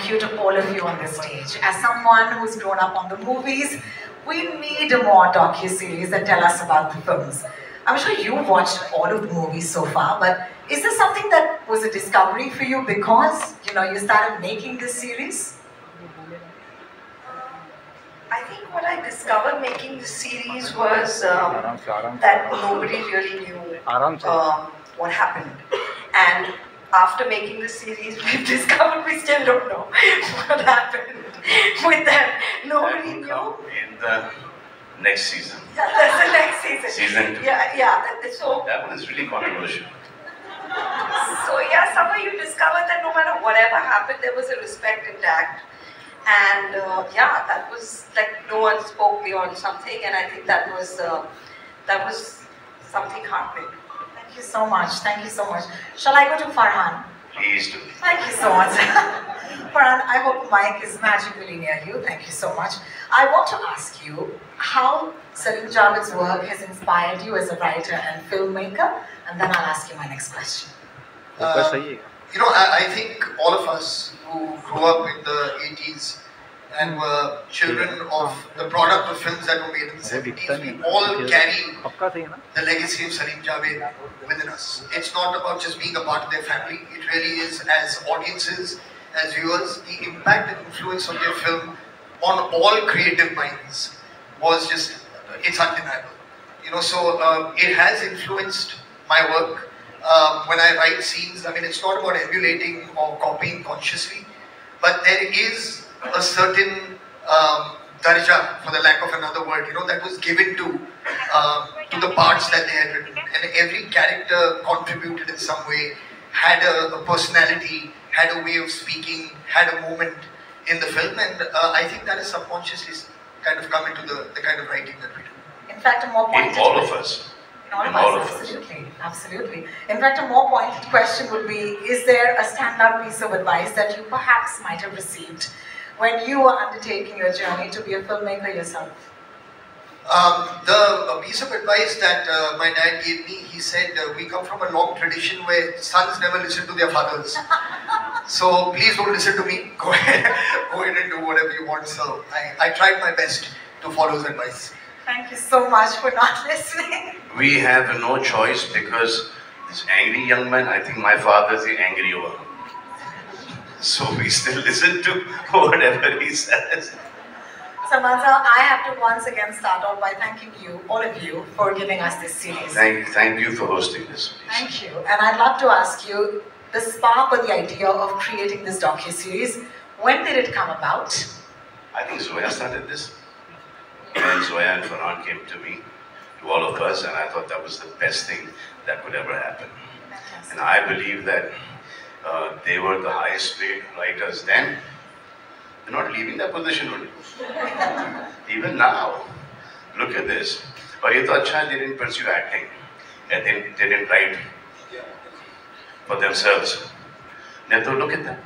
thank you to all of you on this stage. As someone who's grown up on the movies, we need more docu-series that tell us about the films. I'm sure you watched all of the movies so far, but is this something that was a discovery for you because, you started making this series? I think what I discovered making this series was that nobody really knew what happened. And after making the series, we've discovered we still don't know what happened with them. Nobody knew. In the next season. Yeah, that's the next season. Season 2. Yeah. So that one is really controversial. So yeah, somewhere you discovered that no matter whatever happened, there was a respect intact. And yeah, that was like no one spoke beyond something, and I think that was something heartening. Thank you so much. Thank you so much. Shall I go to Farhan? Please do. Thank you so much. Farhan, I hope Mike is magically near you. Thank you so much. I want to ask you how Salim Javed's work has inspired you as a writer and filmmaker, and then I'll ask you my next question. I think all of us who grew up in the 80s and were children of the product of films that were made in the 70s, we all carry the legacy of Salim Javed within us. It's not about just being a part of their family, it really is, as audiences, as viewers, the impact and influence of their film on all creative minds was just, it's undeniable. So it has influenced my work. When I write scenes, it's not about emulating or copying consciously, but there is a certain darja, for the lack of another word, that was given to the parts that they had written, and every character contributed in some way, had a personality, had a way of speaking, had a moment in the film, and I think that has subconsciously kind of come into the kind of writing that we do. In fact, a more pointed In all of us. In all of us, absolutely. In fact, a more pointed question would be, is there a standout piece of advice that you perhaps might have received when you were undertaking your journey to be a filmmaker yourself? The piece of advice that my dad gave me, he said, we come from a long tradition where sons never listen to their fathers. So please don't listen to me. Go ahead and do whatever you want. So I tried my best to follow his advice. Thank you so much for not listening. We have no choice because this angry young man, I think my father is the angry one. So we still listen to whatever he says. Salman, I have to once again start off by thanking you, all of you, for giving us this series. Thank you for hosting this. Thank you. And I'd love to ask you, the spark or the idea of creating this docu-series, when did it come about? I think Zoya started this. And Zoya and Farhan came to me, to all of us, and I thought that was the best thing that could ever happen. Fantastic. And I believe that they were the highest paid writers then. They're not leaving that position only. Even now, look at this. But ये तो अच्छा, they didn't pursue acting. And they didn't write for themselves. नहीं तो look at them.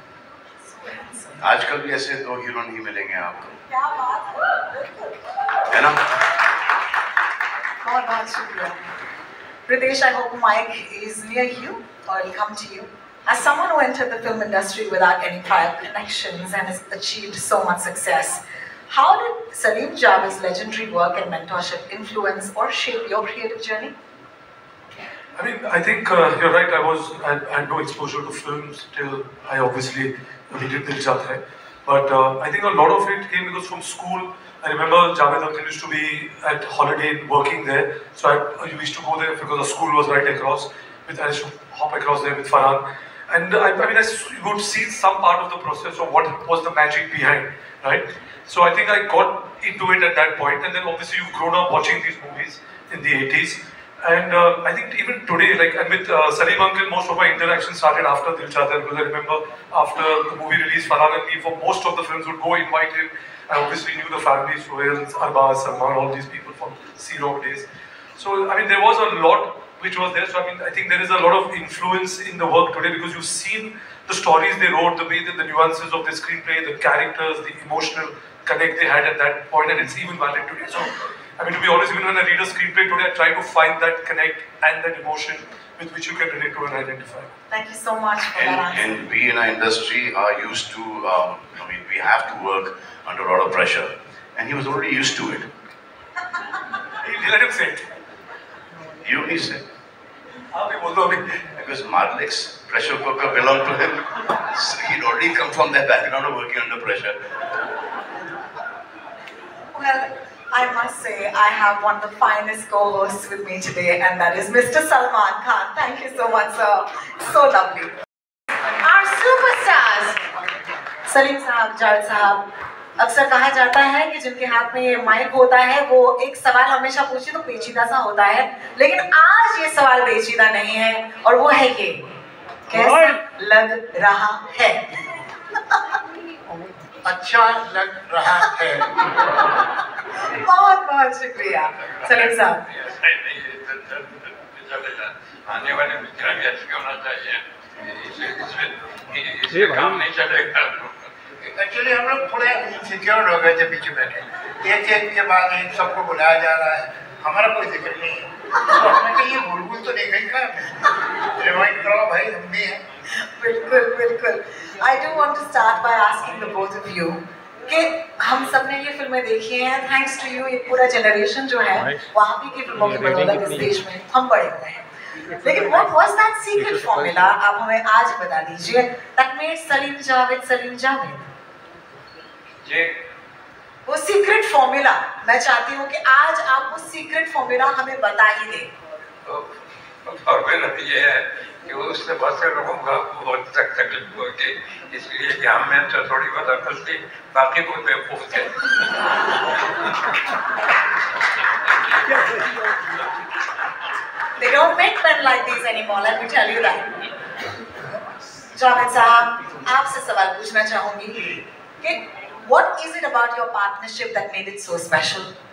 आजकल भी ऐसे दो hero नहीं मिलेंगे आपको. है ना? बहुत शुक्रिया. Ritesh, I hope Mike is near you, or he'll come to you. As someone who entered the film industry without any prior connections and has achieved so much success, how did Salim Javed's legendary work and mentorship influence or shape your creative journey? I think you're right. I had no exposure to films till I obviously did Dil Chahta Hai. But I think a lot of it came because from school, I remember Javed Uncle used to be at Holiday working there. So I used to go there because the school was right across. I used to hop across there with Farhan. And I would see some part of the process of what was the magic behind, right? So I think I got into it at that point. And then obviously you've grown up watching these movies in the 80s. And I think even today, and with Salim Uncle, most of my interactions started after Dil Chahta Hai, because I remember after the movie release, Farhan and me, for most of the films, would go invite him. I obviously knew the families, Sohail, Arbaz, Salman, all these people from C-Rock days. So, there was a lot which was there. So, I think there is a lot of influence in the work today because you've seen the stories they wrote, the way that the nuances of the screenplay, the characters, the emotional connect they had at that point, and it's even valid today. So, to be honest, even when I read a screenplay today, I try to find that connect and that emotion with which you can relate to and identify. Thank you so much for that answer. And we in our industry are used to, we have to work under a lot of pressure. And he was already used to it. Let him say it. You only said. Because Marlik's pressure cooker belonged to him. So he'd already come from that background of working under pressure. Well, I must say, I have one of the finest co-hosts with me today, and that is Mr. Salman Khan. Thank you so much, sir. So lovely. Our superstars, Salim साहब, जावेद साहब, अक्सर कहा जाता है कि जिनके हाथ में ये माइक होता है वो एक सवाल हमेशा पूछे तो पेचीदा सा होता है, लेकिन आज ये सवाल पेचीदा नहीं है और वो है ये, कैसा लग रहा है? अच्छा लग रहा है। बहुत बहुत शुक्रिया सलीम साहब। आने वाले मित्र भी अच्छे होना चाहिए, इससे काम नहीं चलेगा। एक्चुअली हम लोग थोड़े इनसिक्योर हो गए थे पीछे बैठे, एक के बाद एक सबको बुलाया जा रहा है, हमारा कोई जिक्र नहीं है, तो हमने कहा ये बुलबुल तो नहीं गई क्या, रिमाइंड करो भाई हम भी हैं। बिल्कुल बिल्कुल। I do want to start by asking the both of you कि हम सब ने ये फिल्में देखी हैं, थैंक्स टू यू ये पूरा जनरेशन जो है वहाँ भी की फिल्मों की बदौलत इस देश में हम बड़े हुए हैं, लेकिन what was that secret formula? आप हमें आज बता दीजिए that made सलीम जावेद। वो सीक्रेट फॉर्मूला मैं चाहती हूँ कि आज आप वो सीक्रेट फॉर्मूला हमें बता ही दें। फॉर्मूला ये है कि उससे बहुत से लोगों का बहुत तकलीफ होगी, इसलिए कि हम में तो थोड़ी बहुत अकल थी, बाकी को बेवकूफ थे। They don't make men like these anymore, let me tell you that. Javed साहब, आपसे सवाल पूछना चाहूँगी कि what is it about your partnership that made it so special?